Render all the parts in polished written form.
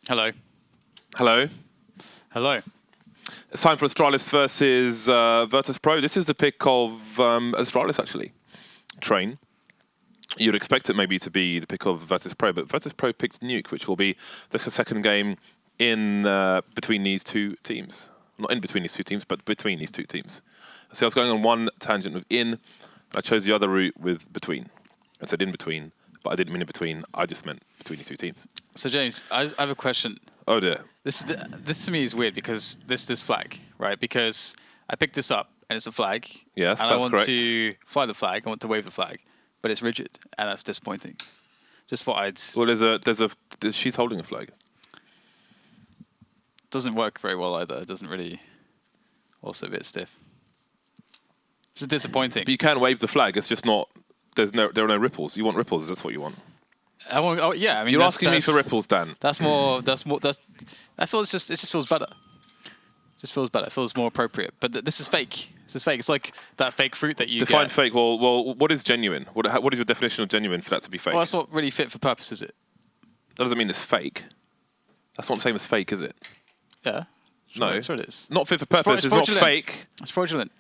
Hello. Hello. Hello. It's time for Astralis versus VirtusPro. This is the pick of Astralis, actually. Train. You'd expect it maybe to be the pick of VirtusPro, but VirtusPro picked Nuke, which will be the second game in between these two teams. Not in between these two teams, but between these two teams. So I was going on one tangent with in, I chose the other route with between. I said in between, but I didn't mean in between. I just meant between these two teams. So James, I have a question. Oh dear. This to me is weird because this flag, right? Because I picked this up and it's a flag. Yes, and that's I want correct. to fly the flag. I want to wave the flag, but it's rigid and that's disappointing. Just thought I'd. Well, she's holding a flag. Doesn't work very well either. It doesn't really. Also a bit stiff. It's just disappointing. But you can wave the flag. It's just not. There are no ripples. You want ripples. That's what you want. I want. Oh yeah. I mean, you're asking me for ripples, Dan. That's more. I feel it just feels better. Just feels better. It feels more appropriate. But this is fake. This is fake. It's like that fake fruit that you define get. fake. Well, what is genuine? What is your definition of genuine for that to be fake? Well, that's not really fit for purpose, is it? That doesn't mean it's fake. That's not the same as fake, is it? Yeah. No. Sure it is. Not fit for purpose. It's not fake. It's fraudulent.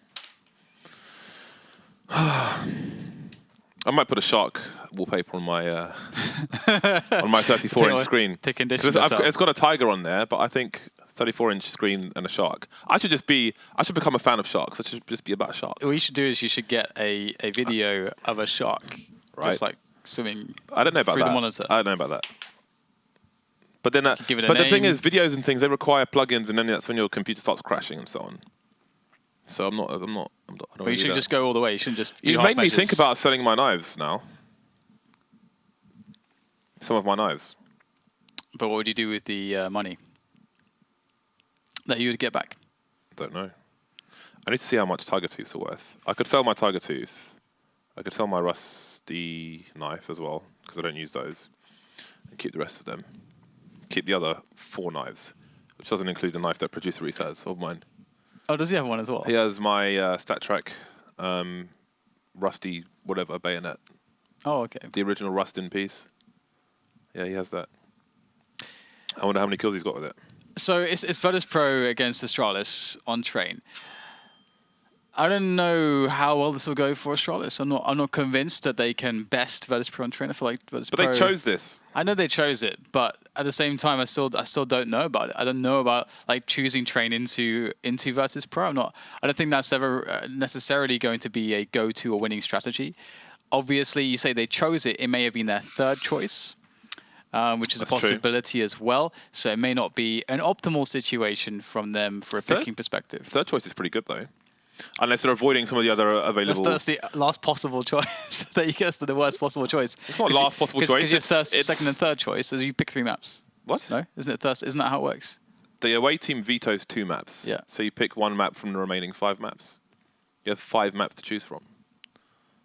I might put a shark wallpaper on my on my 34-inch screen. It's got a tiger on there, but I think 34-inch screen and a shark. I should become a fan of sharks. I should just be about sharks. What you should do is you should get a video of a shark, right? Just like swimming. I don't know about through that. The monitor. I don't know about that. But then, but the thing is, videos and things, they require plugins, and then that's when your computer starts crashing and so on. So I don't. But you should just go all the way. You shouldn't just. You made me think about selling my knives now. Some of my knives. But what would you do with the money that you would get back? Don't know. I need to see how much tiger tooths are worth. I could sell my tiger tooth. I could sell my rusty knife as well, because I don't use those. And keep the rest of them. Keep the other 4 knives, which doesn't include the knife that producer Reedtz has of mine. Oh, does he have one as well? He has my StatTrak rusty whatever bayonet. Oh, okay. The original rust in piece. Yeah, he has that. I wonder how many kills he's got with it. So it's VirtusPro against Astralis on train. I don't know how well this will go for Astralis. I'm not convinced that they can best VirtusPro on train. I feel like VirtusPro. But they chose this. I know they chose it, but at the same time, I still don't know about it. I don't know about like choosing train into VirtusPro. I don't think that's ever necessarily going to be a go-to or winning strategy. Obviously, you say they chose it. It may have been their third choice, which is a possibility as well. So it may not be an optimal situation from them for a picking perspective. Third choice is pretty good though. Unless they're avoiding some of the other available... That's the last possible choice. That you guess the worst possible choice. It's not last possible choice. Because you have second and third choice, so you pick 3 maps. What? No? Isn't that how it works? The away team vetoes 2 maps. Yeah. So you pick 1 map from the remaining 5 maps. You have 5 maps to choose from.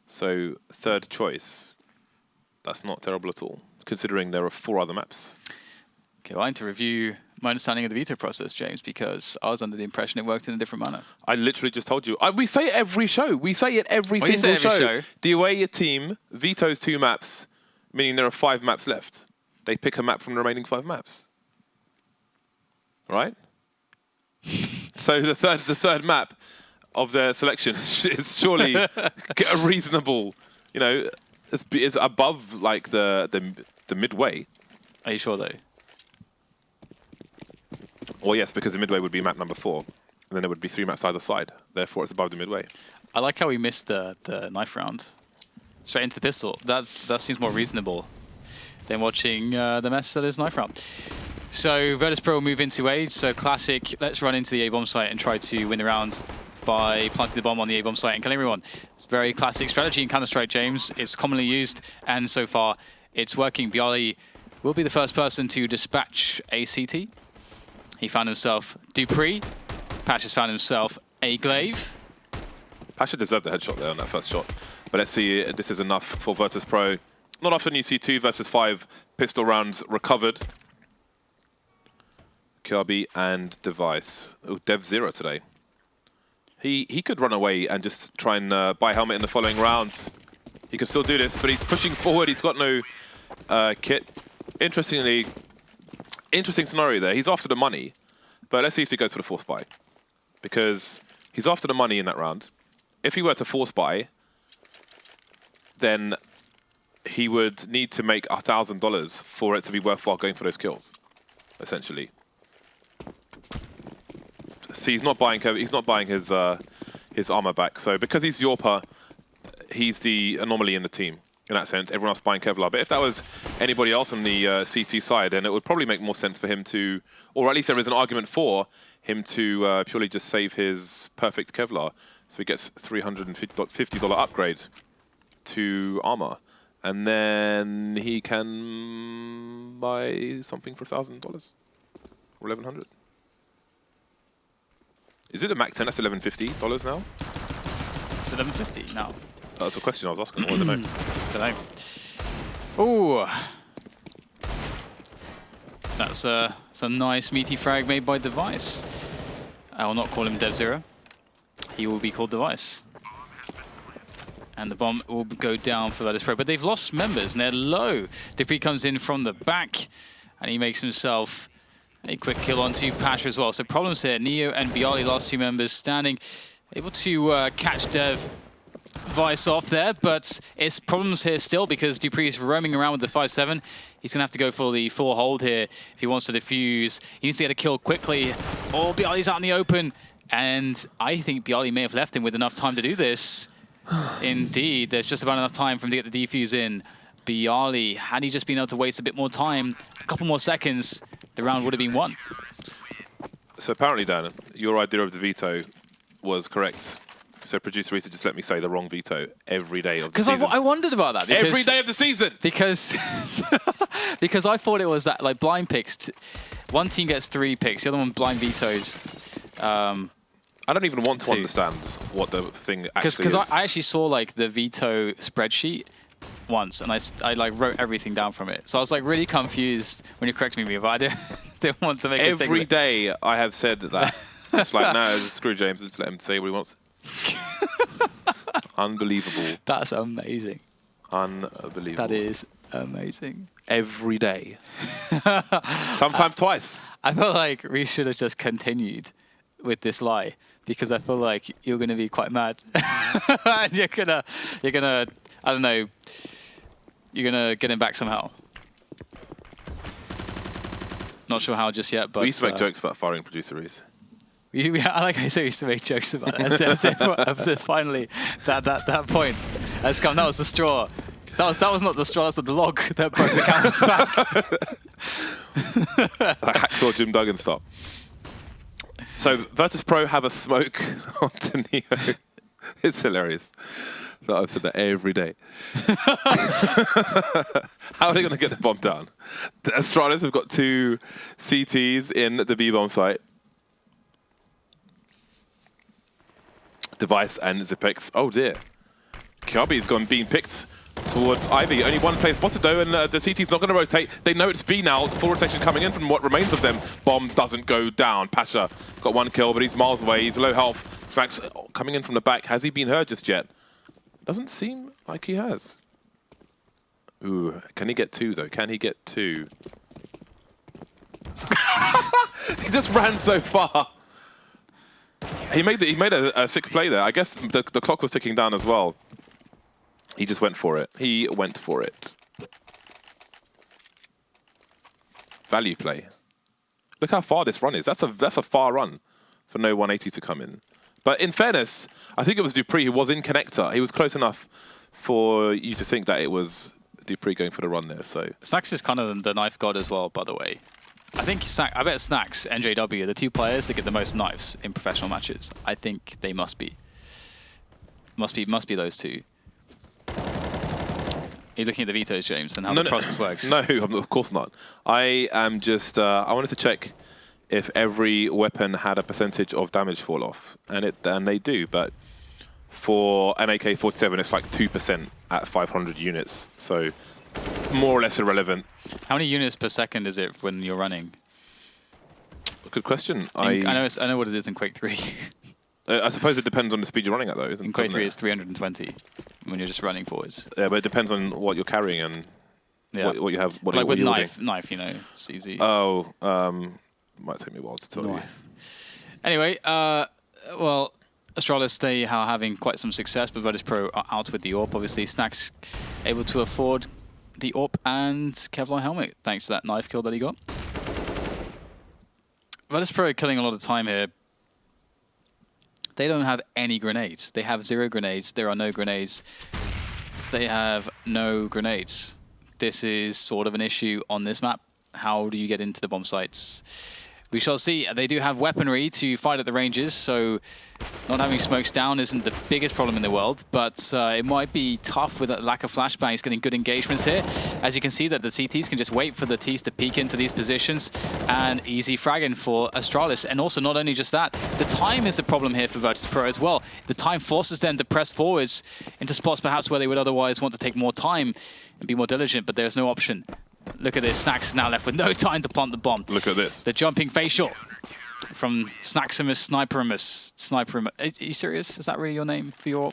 So third choice, that's not terrible at all, considering there are 4 other maps. Okay, well, I need to review my understanding of the veto process, James, because I was under the impression it worked in a different manner. I literally just told you. We say it every show. We say it every single show. The away team vetoes 2 maps, meaning there are 5 maps left. They pick a map from the remaining 5 maps. Right? So the third map of their selection is surely a reasonable, it's above like the midway. Are you sure though? Well, yes, because the midway would be map number 4, and then there would be 3 maps either side. Therefore, it's above the midway. I like how we missed the knife round. Straight into the pistol. That seems more reasonable than watching the mess that is knife round. So VirtusPro will move into A. So classic, let's run into the A-bomb site and try to win the round by planting the bomb on the A-bomb site and killing everyone. It's very classic strategy in Counter-Strike, James. It's commonly used, and so far it's working. byali will be the first person to dispatch a CT. He found himself dupreeh. Patch has found himself a glaive. Pasha deserved the headshot there on that first shot. But let's see, this is enough for VirtusPro. Not often you see 2 versus 5 pistol rounds recovered. Kjærbye and Device. Oh, Dev 0 today. He could run away and just try and buy helmet in the following round. He could still do this, but he's pushing forward. He's got no kit. Interestingly, interesting scenario there. He's after the money, but let's see if he goes for the force buy. Because he's after the money in that round. If he were to force buy, then he would need to make $1,000 for it to be worthwhile going for those kills, essentially. See, he's not buying his armor back. So because he's Yorpa, he's the anomaly in the team. In that sense, everyone else buying Kevlar. But if that was anybody else on the CT side, then it would probably make more sense for him to, or at least there is an argument for him to purely just save his perfect Kevlar. So he gets $350 upgrade to armor. And then he can buy something for $1,000 or $1,100. Is it a Mac 10? That's $1,150 now? It's $1,150 now. That's a question I was asking. I don't know. Don't know. Ooh. That's a nice meaty frag made by Device. I will not call him DevZero. He will be called Device. And the bomb will go down for VirtusPro. But they've lost members and they're low. dupreeh comes in from the back and he makes himself a quick kill onto pasha as well. So problems here. Neo and byali, last two members standing, able to catch Device off there, but it's problems here still because dupreeh is roaming around with the 5-7. He's going to have to go for the full hold here if he wants to defuse. He needs to get a kill quickly. Oh, byali's out in the open. And I think byali may have left him with enough time to do this. Indeed, there's just about enough time for him to get the defuse in. byali, had he just been able to waste a bit more time, a couple more seconds, the round would have been won. So apparently, Dan, your idea of the veto was correct. So producer Reedtz just let me say the wrong veto every day of the season. Because I wondered about that. Because, every day of the season! Because because I thought it was that, like, blind picks. One team gets 3 picks, the other one blind vetoes. I don't even want to understand what the thing actually is. Because I actually saw, like, the veto spreadsheet once, and I like, wrote everything down from it. So I was, like, really confused when you corrected me, but I didn't want to make it. Every day I have said that. It's like, no, screw James, just let him say what he wants. Unbelievable. That's amazing. Unbelievable. That is amazing. Every day. Sometimes twice. I feel like we should have just continued with this lie because I feel like you're going to be quite mad. And you're gonna, I don't know, you're going to get him back somehow. Not sure how just yet, but... We used to make jokes about firing producer Reedtz. Like I said, we used to make jokes about it. That's finally, that point has come. That was the straw. That was not the straw. That's the log that broke the canvas back. Like Hacksaw Jim Duggan stop. So VirtusPro have a smoke onto Neo. It's hilarious. So I've said that every day. How are they going to get the bomb down? The Astralis have got 2 CTs in the B-bomb site. Device and Zipex. Oh dear. Kjaerbye is being picked towards Ivy. Only one player spotted though, and the CT's not going to rotate. They know it's B now. Full rotation coming in from what remains of them. Bomb doesn't go down. pasha got 1 kill, but he's miles away. He's low health. Snax coming in from the back. Has he been hurt just yet? Doesn't seem like he has. Ooh, can he get 2 though? Can he get 2? He just ran so far. He made a sick play there. I guess the clock was ticking down as well. He just went for it. He went for it. Value play. Look how far this run is. That's a far run for no 180 to come in. But in fairness, I think it was dupreeh who was in connector. He was close enough for you to think that it was dupreeh going for the run there. So Snax is kind of the knife god as well, by the way. I bet Snax, NJW are the 2 players that get the most knives in professional matches. I think they must be. Must be those 2. Are you looking at the vetoes, James, and how the process works? No, of course not. I am just... I wanted to check if every weapon had a percentage of damage fall off, and they do, but for an AK-47, it's like 2% at 500 units, so more or less irrelevant. How many units per second is it when you're running? Good question. I know what it is in Quake 3. I suppose it depends on the speed you're running at, though, isn't it? In Quake 3, it's 320 when you're just running forwards. Yeah, but it depends on what you're carrying and Yeah. What you have? What like what with you're knife, you know, it's easy. Oh, might take me a while to tell you. Anyway, well, Astralis, they are having quite some success, but VirtusPro are out with the AWP. Obviously, Snax able to afford the AWP and Kevlar helmet, thanks to that knife kill that he got. VirtusPro are killing a lot of time here. They don't have any grenades. They have 0 grenades. There are no grenades. They have no grenades. This is sort of an issue on this map. How do you get into the bomb sites? We shall see. They do have weaponry to fight at the ranges, so not having smokes down isn't the biggest problem in the world, but it might be tough with a lack of flashbangs getting good engagements here. As you can see that the CTs can just wait for the Ts to peek into these positions, and easy fragging for Astralis. And also not only just that, the time is the problem here for VirtusPro as well. The time forces them to press forwards into spots perhaps where they would otherwise want to take more time and be more diligent, but there's no option. Look at this, Snax is now left with no time to plant the bomb. Look at this. The jumping facial from Snaximus Sniperimus. Are you serious? Is that really your name for your...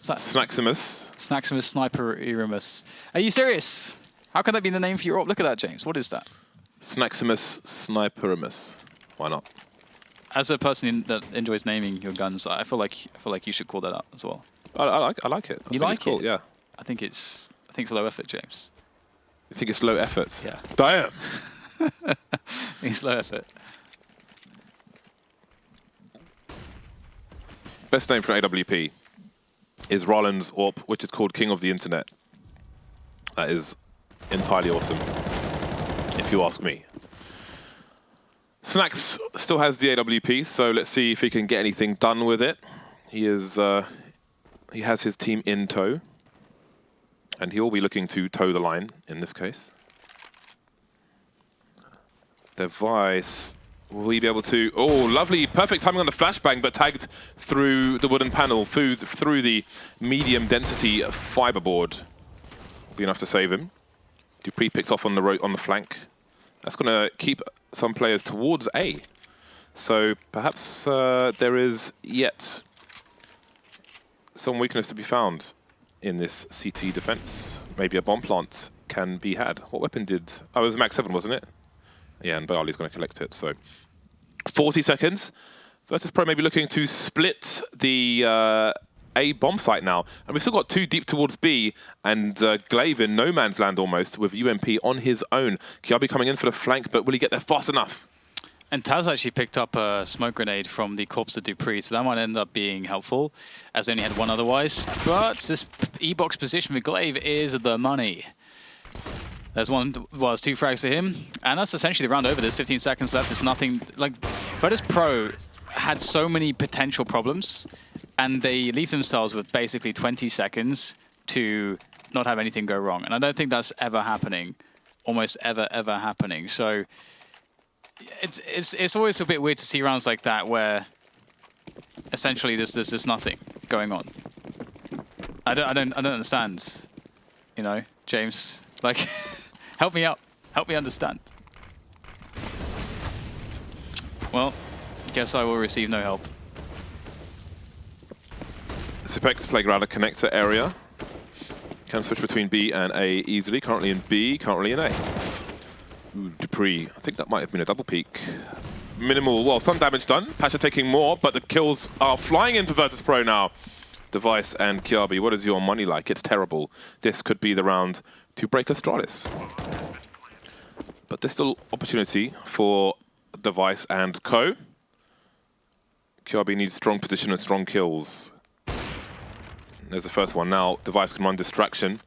Snaximus. Snaximus Sniperimus. Are you serious? How can that be the name for your AWP? Look at that, James. What is that? Snaximus Sniperimus. Why not? As a person that enjoys naming your guns, I feel like you should call that out as well. I like it. You like it's cool, it? Yeah. I think it's low effort, James. You think it's low effort? Yeah. Damn. It's low effort. Best name for AWP is Roland's AWP, which is called King of the Internet. That is entirely awesome, if you ask me. Snax still has the AWP, so let's see if he can get anything done with it. He has his team in tow. And he'll be looking to toe the line in this case. Device, will he be able to... Oh, lovely, perfect timing on the flashbang, but tagged through the wooden panel, through the medium density fiberboard. Be enough to save him. dupreeh picks off on the flank. That's going to keep some players towards A. So perhaps there is yet some weakness to be found in this CT defense. Maybe a bomb plant can be had. What weapon did... Oh, it was Max 7, wasn't it? Yeah, and byali's going to collect it, so... 40 seconds. VirtusPro may be looking to split the A bomb site now. And we've still got 2 deep towards B, and Glaive in no man's land almost, with UMP on his own. Kjaerbye coming in for the flank, but will he get there fast enough? And TaZ actually picked up a smoke grenade from the corpse of dupreeh, so that might end up being helpful, as they only had one otherwise. But this E-box position for Glaive is the money. There's 2 frags for him, and that's essentially the round over. There's 15 seconds left. It's nothing like... VirtusPro had so many potential problems, and they leave themselves with basically 20 seconds to not have anything go wrong. And I don't think that's ever happening, almost ever happening. So... It's always a bit weird to see rounds like that where essentially there's just nothing going on. I don't understand, you know, James. Like, help me out, help me understand. Well, guess I will receive no help. Zipex playground a connector area. Can switch between B and A easily. Currently in B, currently in A. Ooh, dupreeh. I think that might have been a double peek. Minimal, well, some damage done. pasha taking more, but the kills are flying in for VirtusPro now. Device and Kjaerbye, what is your money like? It's terrible. This could be the round to break Astralis. But there's still opportunity for Device and Co. Kjaerbye needs strong position and strong kills. There's the first one. Now Device can run distraction.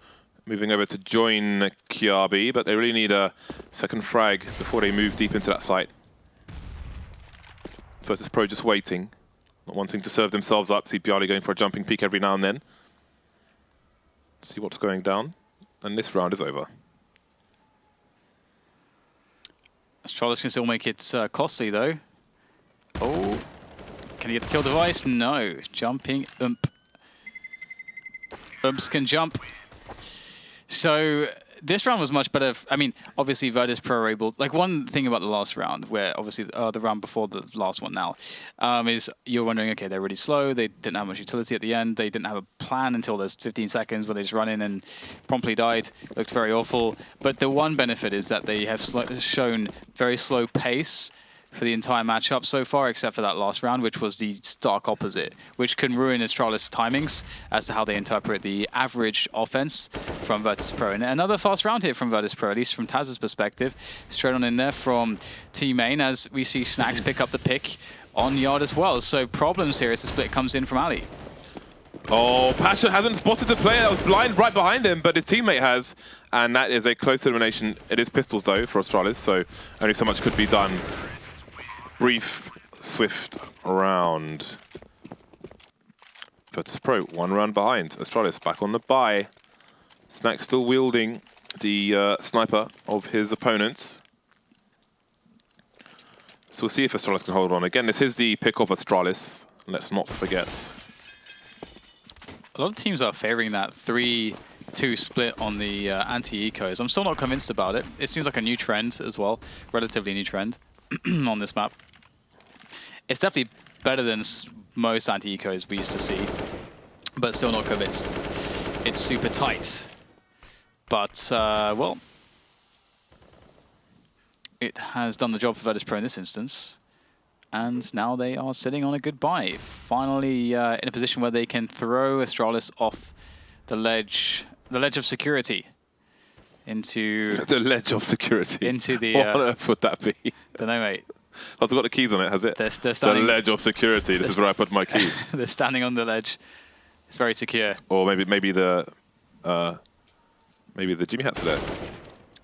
Moving over to join Kjaerbye, but they really need a second frag before they move deep into that site. VirtusPro just waiting, not wanting to serve themselves up. See byali going for a jumping peek every now and then. See what's going down, and this round is over. Astralis can still make it costly though. Oh, can he get the kill Device? No, jumping Umps can jump. So this round was much better. I mean, obviously, VirtusPro were able... Like, one thing about the last round, where obviously the round before the last one now, is you're wondering, okay, they're really slow. They didn't have much utility at the end. They didn't have a plan until there's 15 seconds where they just run in and promptly died. Looked very awful. But the one benefit is that they have shown very slow pace for the entire matchup so far, except for that last round, which was the stark opposite, which can ruin Astralis' timings as to how they interpret the average offense from VirtusPro. And another fast round here from VirtusPro, at least from TaZ's perspective. Straight on in there from Team Main, as we see Snax pick up the pick on Yard as well. So problems here as the split comes in from Ali. Oh, pasha hasn't spotted the player that was blind right behind him, but his teammate has. And that is a close elimination. It is pistols, though, for Astralis, so only so much could be done. Brief, swift round. VirtusPro, 1 round behind. Astralis back on the bye. Snax still wielding the sniper of his opponents. So we'll see if Astralis can hold on. Again, this is the pick of Astralis. Let's not forget. A lot of teams are favoring that 3-2 split on the anti-ecos. I'm still not convinced about it. It seems like a new trend as well, relatively new trend on this map. It's definitely better than most anti-ecos we used to see, but still not convinced. It's super tight. But, well, it has done the job for VirtusPro in this instance. And now they are sitting on a good buy. Finally in a position where they can throw Astralis off the ledge of security into... The ledge of security? Into the... What on earth would that be? Don't know, mate. I've got the keys on it, has it? They're standing, the ledge of security. This is where I put my keys. They're standing on the ledge. It's very secure. Or maybe the Jimmy hats are there.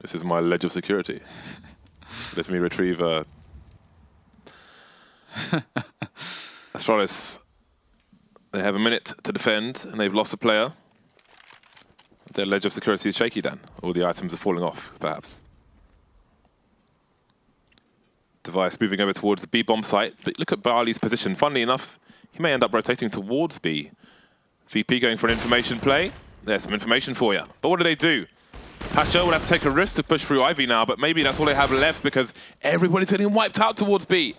This is my ledge of security. Let me retrieve Astralis. They have a minute to defend, and they've lost a player. Their ledge of security is shaky then, or the items are falling off, perhaps. Device moving over towards the B bomb site, but look at byali's position. Funnily enough, he may end up rotating towards B. VP going for an information play. There's some information for you. But what do? pasha will have to take a risk to push through Ivy now, but maybe that's all they have left because everybody's getting wiped out towards B.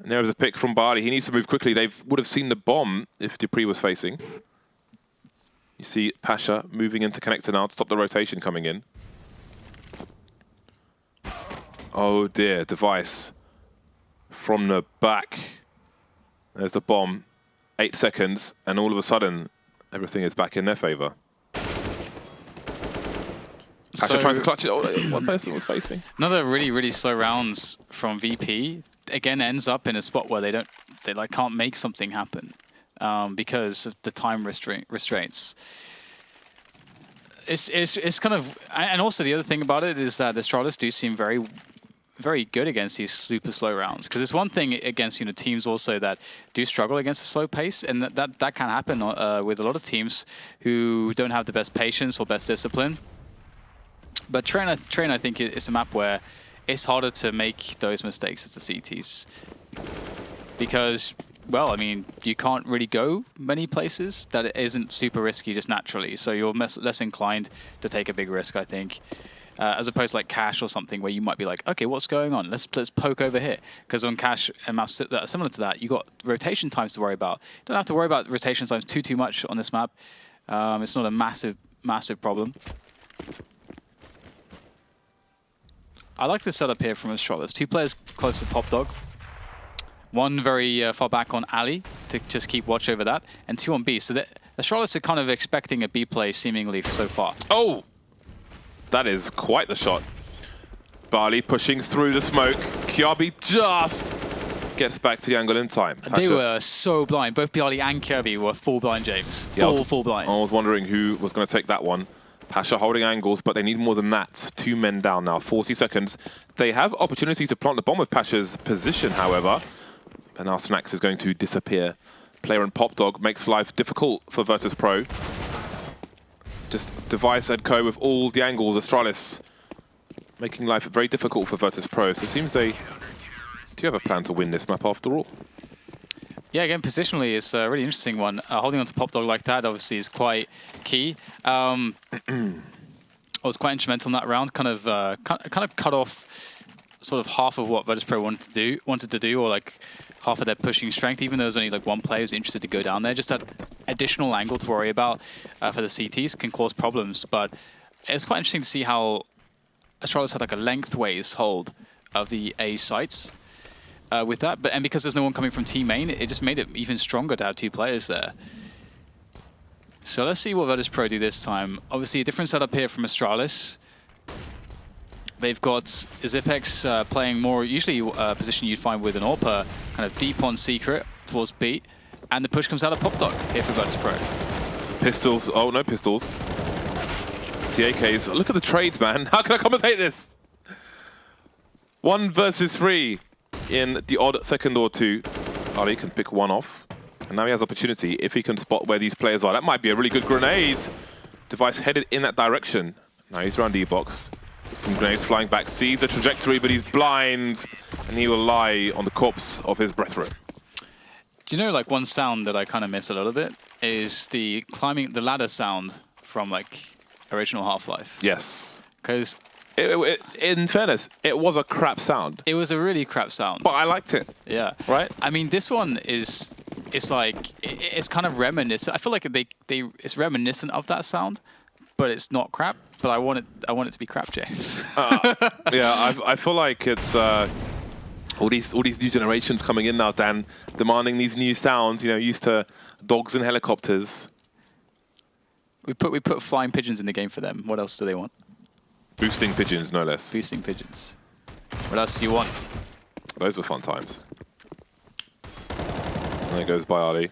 And there was a pick from byali. He needs to move quickly. They would have seen the bomb if dupreeh was facing. You see pasha moving into connector now to stop the rotation coming in. Oh dear, device from the back. There's the bomb. 8 seconds, and all of a sudden, everything is back in their favor. pasha trying to clutch it. Oh, one person was facing. Another really slow rounds from VP. Again, ends up in a spot where they can't make something happen because of the time restraints. It's kind of, and also the other thing about it is that the Astralis do seem very good against these super slow rounds, because it's one thing against teams also that do struggle against a slow pace, and that can happen with a lot of teams who don't have the best patience or best discipline. But Train, I think it's a map where it's harder to make those mistakes as the CTs, because, well, I mean, you can't really go many places that it isn't super risky just naturally, so you're less inclined to take a big risk, I think. As opposed to like Cash or something where you might be like, okay, what's going on? Let's poke over here. Because on Cash and maps that are similar to that, you got rotation times to worry about. You don't have to worry about rotation times too much on this map. It's not a massive problem. I like the setup here from Astralis. 2 players close to Pop Dog. 1 very far back on Ali to just keep watch over that, and 2 on B. So Astralis are kind of expecting a B play seemingly so far. Oh! That is quite the shot. byali pushing through the smoke. Kjaerbye just gets back to the angle in time. They were so blind. Both byali and Kjærbye were full blind, James. Full blind. I was wondering who was going to take that one. pasha holding angles, but they need more than that. 2 men down now, 40 seconds. They have opportunity to plant the bomb with pasha's position, however. And now Snax is going to disappear. Player and Pop Dog makes life difficult for VirtusPro. Just Device and Co with all the angles. Astralis making life very difficult for VirtusPro. So it seems they do have a plan to win this map after all. Yeah, again, positionally, it's a really interesting one. Holding on to Pop Dog like that, obviously, is quite key. was quite instrumental in that round. Kind of cut off sort of half of what VirtusPro wanted to do, or like half of their pushing strength. Even though there's only like one player who's interested to go down there, just that additional angle to worry about for the CTs can cause problems. But it's quite interesting to see how Astralis had like a lengthways hold of the A sites with that. And because there's no one coming from team main, it just made it even stronger to have 2 players there. So let's see what VirtusPro do this time. Obviously, a different setup here from Astralis. They've got Zipex playing more, usually a position you'd find with an AWPer, kind of deep on secret towards B. And the push comes out of Pop Dog here for VirtusPro. Pistols. Oh, no pistols. The AKs. Look at the trades, man. How can I commentate this? 1 versus 3 in the odd second or 2. Ali can pick one off. And now he has opportunity if he can spot where these players are. That might be a really good grenade. Device headed in that direction. Now he's around E-box. Some grenades flying back, sees the trajectory, but he's blind, and he will lie on the corpse of his brethren. Do you know, like, one sound that I kind of miss a little bit is the climbing the ladder sound from like original Half-Life. Yes. Because in fairness, it was a crap sound. it was a really crap sound. But I liked it. Yeah. Right? I mean, this one is, it's like, it's kind of reminiscent. I feel like it's reminiscent of that sound, but it's not crap. But I want it to be crap, James. Yeah, I feel like it's all these new generations coming in now, Dan, demanding these new sounds. You know, used to dogs and helicopters. We put flying pigeons in the game for them. What else do they want? Boosting pigeons, no less. Boosting pigeons. What else do you want? Those were fun times. And there goes byali.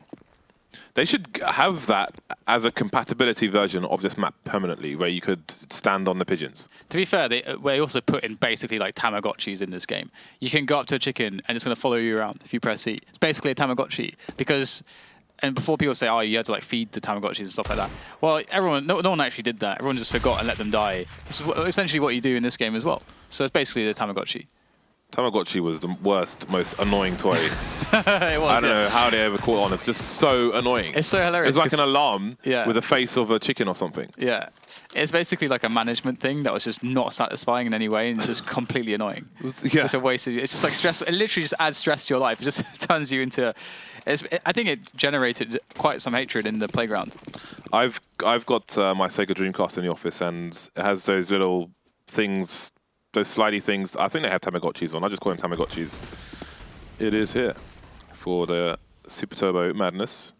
They should have that as a compatibility version of this map permanently, where you could stand on the pigeons. To be fair, they also put in basically like Tamagotchis in this game. You can go up to a chicken and it's going to follow you around if you press E. It's basically a Tamagotchi because, and before people say, oh, you had to like feed the Tamagotchis and stuff like that. Well, no one actually did that. Everyone just forgot and let them die. It's essentially what you do in this game as well. So it's basically the Tamagotchi. Tamagotchi was the worst, most annoying toy. It was, I don't know how they ever caught on. It's just so annoying. It's so hilarious. It's like an alarm Yeah. with a face of a chicken or something. Yeah. It's basically like a management thing that was just not satisfying in any way and it's just completely annoying. Yeah. It's a waste of, it's just like stress. It literally just adds stress to your life. It just turns you into, I think it generated quite some hatred in the playground. I've got my Sega Dreamcast in the office, and it has those little things, those slidey things. I think they have Tamagotchis on. I just call them Tamagotchis. It is here for the Super Turbo madness.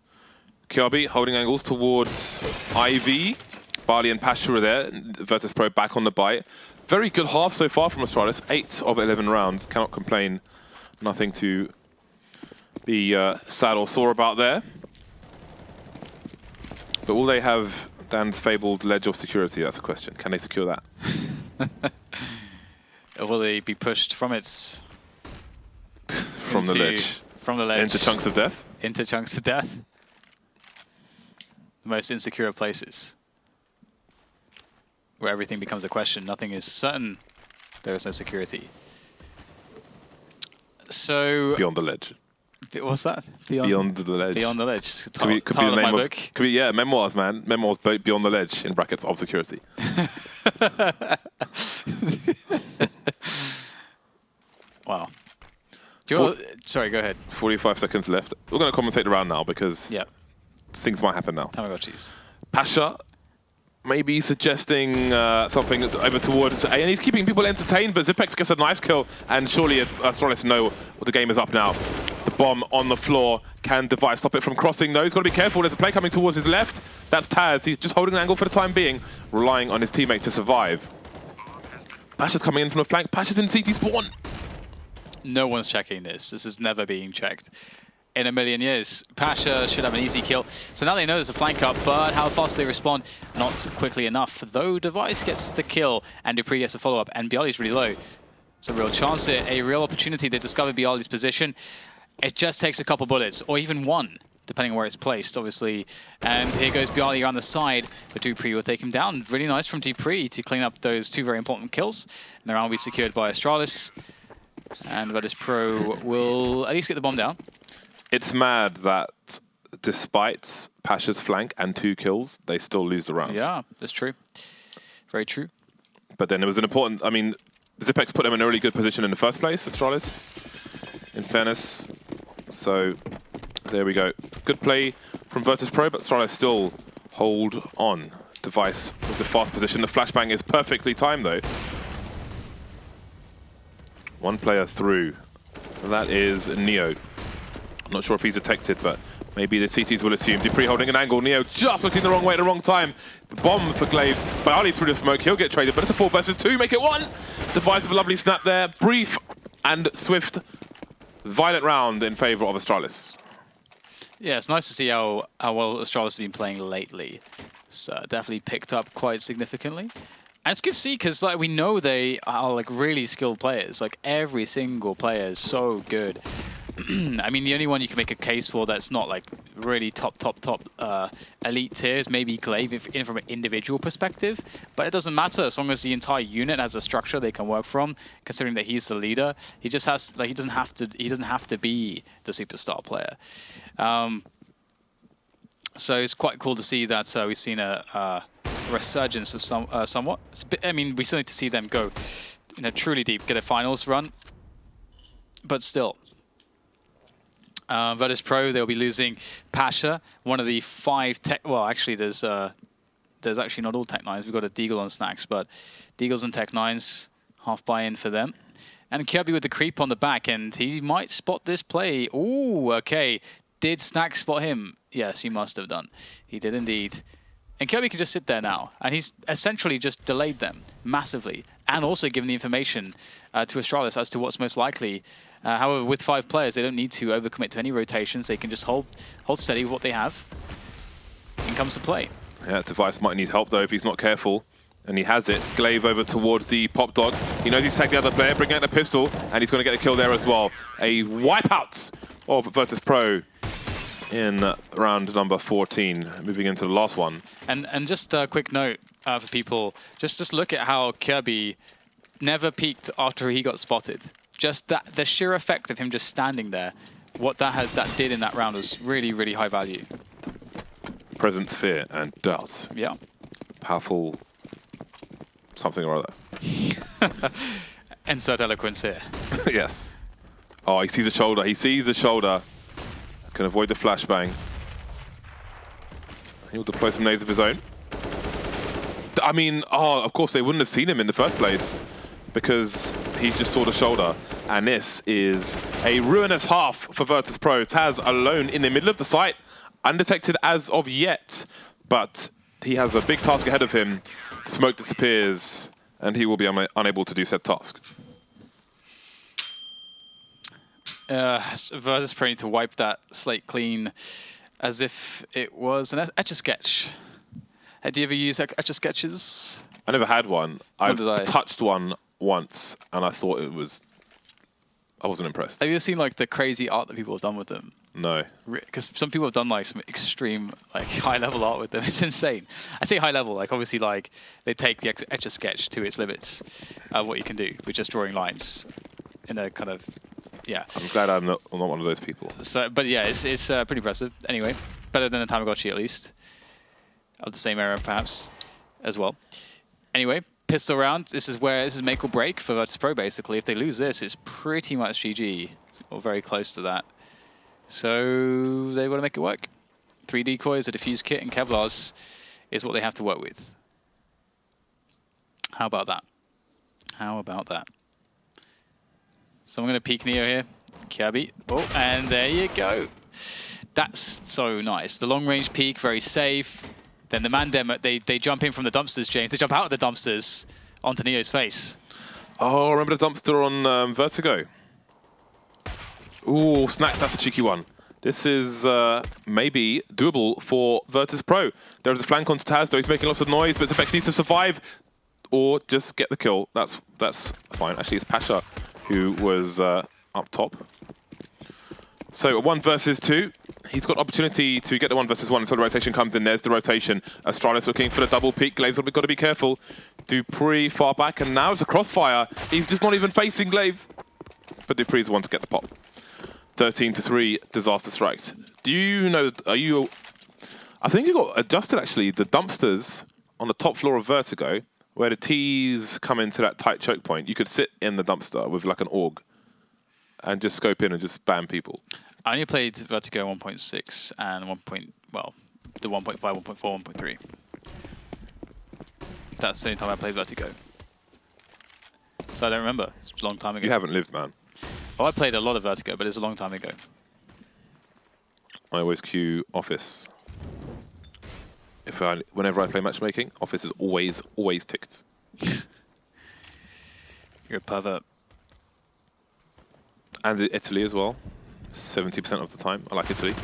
Kjaerbye holding angles towards IV. byali and pasha are there. VirtusPro back on the bite. Very good half so far from Astralis. 8 of 11 rounds. Cannot complain. Nothing to be sad or sore about there. But will they have Dan's fabled ledge of security? That's the question. Can they secure that? Will they be pushed from its... From the ledge. From the ledge. Into chunks of death? Into chunks of death. The most insecure places. Where everything becomes a question. Nothing is certain. There is no security. So... Beyond the ledge. What's that? Beyond the ledge. Beyond the ledge. Could be the name of my book. Could be, yeah, memoirs, man. Memoirs beyond the ledge, in brackets, of security. Wow. Do you want, sorry, go ahead. 45 seconds left. We're going to commentate the round now because things might happen now. Tamagotchis. pasha maybe suggesting something over towards A, and he's keeping people entertained, but Zipex gets a nice kill, and surely if Astralis know what the game is up now. The bomb on the floor. Can Device stop it from crossing? No, he's got to be careful. There's a play coming towards his left. That's TaZ. He's just holding an angle for the time being, relying on his teammate to survive. pasha's coming in from the flank. pasha's in CT spawn. No one's checking this. This is never being checked in a million years. pasha should have an easy kill. So now they know there's a flank up, but how fast they respond, not quickly enough. Though Device gets the kill, and dupreeh gets the follow-up, and byali's really low. It's a real chance here, a real opportunity to discover byali's position. It just takes a couple bullets, or even one, depending on where it's placed, obviously. And here goes byali on the side, but dupreeh will take him down. Really nice from dupreeh to clean up those two very important kills. And the round will be secured by Astralis. And VirtusPro will at least get the bomb down. It's mad that despite pasha's flank and 2 kills, they still lose the round. Yeah, that's true. Very true. But then it was an important... I mean, Zipex put them in a really good position in the first place, Astralis, in fairness. So, there we go. Good play from VirtusPro, but Astralis still hold on. Device with the fast position. The flashbang is perfectly timed, though. One player through. So that is NEO. I'm not sure if he's detected, but maybe the CTs will assume. dupreeh holding an angle. NEO just looking the wrong way at the wrong time. The bomb for byali. byali through the smoke. He'll get traded, but it's a 4 versus 2. Make it 1. Device with a lovely snap there. Brief and swift. Violent round in favor of Astralis. Yeah, it's nice to see how well Astralis has been playing lately. It's definitely picked up quite significantly. And it's good to see because like we know they are like really skilled players. Like every single player is so good. I mean, the only one you can make a case for that's not like really top elite tier is maybe Glaive from an individual perspective. But it doesn't matter as long as the entire unit has a structure they can work from. Considering that he's the leader, he just has like he doesn't have to be the superstar player. So it's quite cool to see that we've seen a resurgence of somewhat. I mean, we still need to see them go, truly deep, get a finals run. But still, VirtusPro, they'll be losing pasha, one of the 5 tech. Well, actually, there's actually not all Tech 9s. We've got a Deagle on Snax, but Deagles and Tech 9s, half buy-in for them. And Kjaerbye with the creep on the back end. He might spot this play. Ooh, okay. Did Snax spot him? Yes, he must have done. He did indeed. And Kjaerbye can just sit there now. And he's essentially just delayed them massively. And also given the information to Astralis as to what's most likely. However, with 5 players, they don't need to overcommit to any rotations. They can just hold steady with what they have. And comes to play. Yeah, Device might need help, though, if he's not careful. And he has it. Glaive over towards the pop dog. He knows he's tagged the other player, bringing out the pistol. And he's going to get a kill there as well. A wipeout of VirtusPro in round number 14, moving into the last one. And just a quick note for people, just look at how Kjaerbye never peeked after he got spotted. Just that, the sheer effect of him just standing there, what that did in that round was really, really high value. Presence, fear, and doubt. Yeah. Powerful something or other. Insert eloquence here. Yes. Oh, he sees the shoulder. He sees the shoulder. Can avoid the flashbang. He'll deploy some nades of his own. I mean, of course they wouldn't have seen him in the first place because he just saw the shoulder. And this is a ruinous half for VirtusPro. TaZ alone in the middle of the site, undetected as of yet. But he has a big task ahead of him. Smoke disappears, and he will be unable to do said task. VirtusPro need to wipe that slate clean as if it was an Etch-a-Sketch. Do you ever use Etch-a-Sketches? I never had one. I've touched one once, and I thought it was... I wasn't impressed. Have you ever seen like the crazy art that people have done with them? No. Because some people have done like some extreme, like high-level art with them. It's insane. I say high-level, like obviously like they take the Etch-a-Sketch to its limits. What you can do with just drawing lines in a kind of... Yeah. I'm glad I'm not one of those people. So, but yeah, it's pretty impressive. Anyway, better than the Tamagotchi at least. Of the same era, perhaps, as well. Anyway, pistol round. This is make or break for VirtusPro, basically. If they lose this, it's pretty much GG, or very close to that. So they've got to make it work. 3 decoys, a defuse kit, and Kevlars is what they have to work with. How about that? How about that? So I'm going to peek Neo here. Kjaerbye. Oh, and there you go. That's so nice. The long-range peek, very safe. Then the Mandem, they jump in from the dumpsters, James. They jump out of the dumpsters onto Neo's face. Oh, remember the dumpster on Vertigo? Ooh, Snax, that's a cheeky one. This is maybe doable for VirtusPro. There's a flank onto TaZ, though. He's making lots of noise, but Zefex needs to survive or just get the kill. That's fine. Actually, it's pasha who was up top. So 1 versus 2. He's got opportunity to get the 1 versus 1 until the rotation comes in. There's the rotation. Astralis looking for the double peek. Glaive's got to be careful. dupreeh far back, and now it's a crossfire. He's just not even facing Glaive. But dupreeh's the one to get the pop. 13-3, disaster strikes. Do you know, I think you got adjusted actually, the dumpsters on the top floor of Vertigo where the T's come into that tight choke point, you could sit in the dumpster with like an AUG and just scope in and just spam people. I only played Vertigo 1.6 and the 1.5, 1.4, 1.3. That's the only time I played Vertigo. So I don't remember. It's a long time ago. You haven't lived, man. Oh, I played a lot of Vertigo, but it's a long time ago. I always queue Office. Whenever I play matchmaking, Office is always ticked. You're a pervert. And Italy as well. 70% of the time. I like Italy.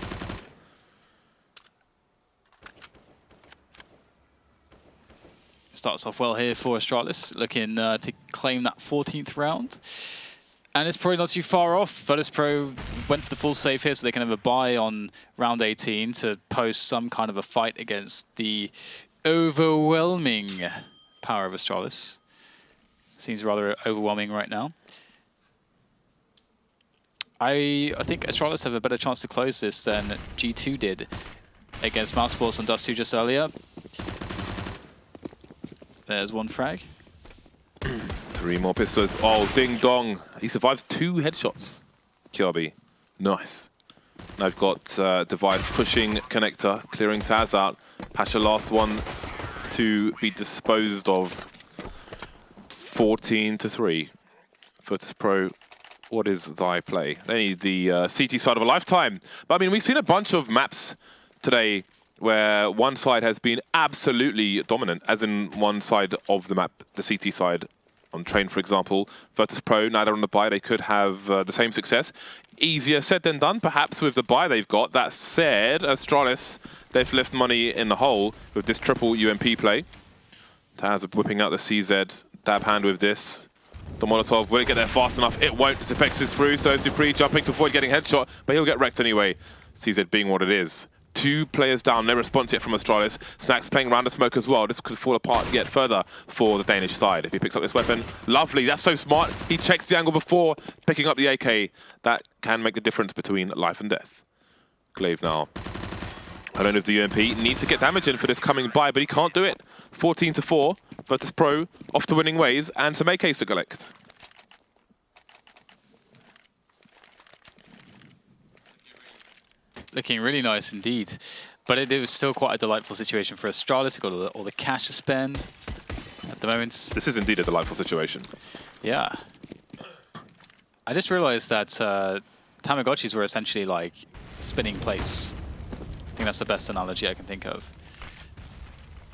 Starts off well here for Astralis, looking to claim that 14th round. And it's probably not too far off. VirtusPro went for the full save here so they can have a buy on round 18 to post some kind of a fight against the overwhelming power of Astralis. Seems rather overwhelming right now. I think Astralis have a better chance to close this than G2 did against Mousesports and Dust2 just earlier. There's one frag. 3 more pistols. Oh, ding dong. He survives 2 headshots. Kjaerbye. Nice. Now I've got Device pushing connector, clearing TaZ out. pasha last one to be disposed of. 14-3. VirtusPro, what is thy play? They need the CT side of a lifetime. But I mean, we've seen a bunch of maps today where one side has been absolutely dominant, as in one side of the map, the CT side. On Train, for example, VirtusPro, now they're on the buy, they could have the same success. Easier said than done, perhaps, with the buy they've got. That said, Astralis, they've left money in the hole with this triple UMP play. TaZ whipping out the CZ, dab hand with this. The Molotov, will it get there fast enough? It won't. Zipex is through, so dupreeh jumping to avoid getting headshot, but he'll get wrecked anyway. CZ being what it is. 2 players down, no response yet from Astralis. Snax playing around the smoke as well. This could fall apart yet further for the Danish side. If he picks up this weapon, lovely, that's so smart. He checks the angle before picking up the AK. That can make the difference between life and death. Glaive now. I don't know if the UMP needs to get damage in for this coming by, but he can't do it. 14-4, VirtusPro off to winning ways, and some AKs to collect. Looking really nice indeed. But it was still quite a delightful situation for Astralis. They've got all the cash to spend at the moment. This is indeed a delightful situation. Yeah. I just realized that Tamagotchis were essentially like spinning plates. I think that's the best analogy I can think of.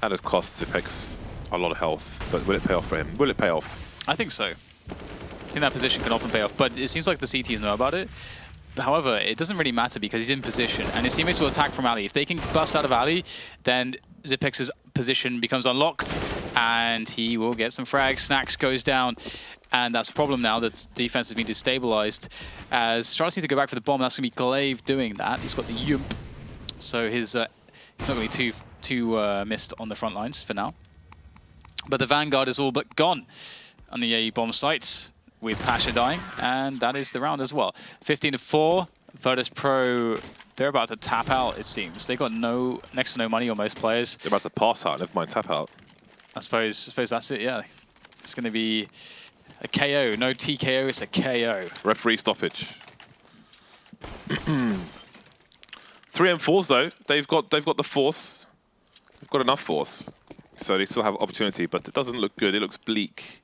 That has cost Zipex a lot of health, but will it pay off for him? Will it pay off? I think so. I think that position can often pay off, but it seems like the CTs know about it. However, it doesn't really matter because he's in position, and his teammates will attack from alley. If they can bust out of alley, then Zipex's position becomes unlocked, and he will get some frags. Snax goes down, and that's a problem now that defense has been destabilized. As Astralis need to go back for the bomb, that's going to be Glaive doing that. He's got the Yump, so he's not going to be too missed on the front lines for now. But the Vanguard is all but gone on the AE bomb sites, with pasha dying, and that is the round as well. 15-4, VirtusPro, they're about to tap out, it seems. They got next to no money on most players. They're about to pass out, never mind tap out. I suppose that's it, yeah. It's going to be a KO. No TKO, it's a KO. Referee stoppage. 3 and 4s though, they've got the force. They've got enough force. So they still have opportunity, but it doesn't look good, it looks bleak.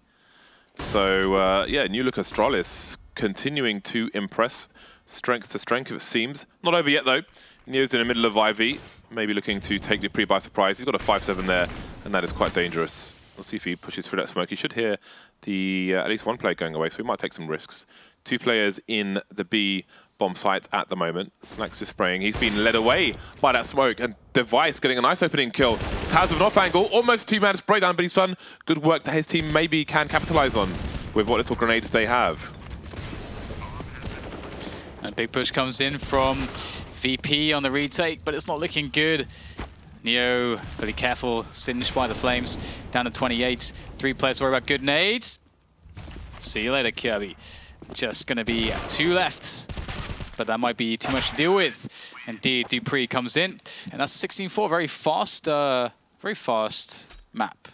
So, yeah, new look Astralis continuing to impress strength to strength, it seems. Not over yet, though. Neo's in the middle of IV, maybe looking to take dupreeh by surprise. He's got a 5-7 there, and that is quite dangerous. We'll see if he pushes through that smoke. He should hear the at least one player going away, so he might take some risks. 2 players in the B bomb site at the moment. Snax is spraying. He's been led away by that smoke, and Device getting a nice opening kill. TaZ with an off angle, almost 2-man spray down, but he's done good work that his team maybe can capitalize on with what little grenades they have. And big push comes in from VP on the retake, but it's not looking good. Neo, gotta be careful, singed by the flames. Down to 28. 3 players to worry about good nades. See you later, Kjærbye. Just gonna be 2 left. But that might be too much to deal with. Indeed, dupreeh comes in. And that's 16-4, very fast map.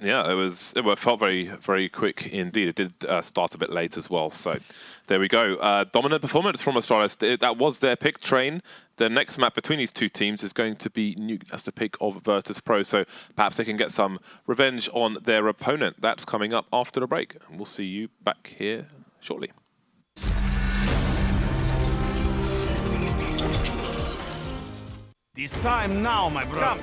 Yeah, it felt very quick indeed. It did start a bit late as well. So there we go. Dominant performance from Astralis. That was their pick. Train. The next map between these two teams is going to be Nuke. That's the pick of VirtusPro. So perhaps they can get some revenge on their opponent. That's coming up after the break. And we'll see you back here shortly. This time now, my brother.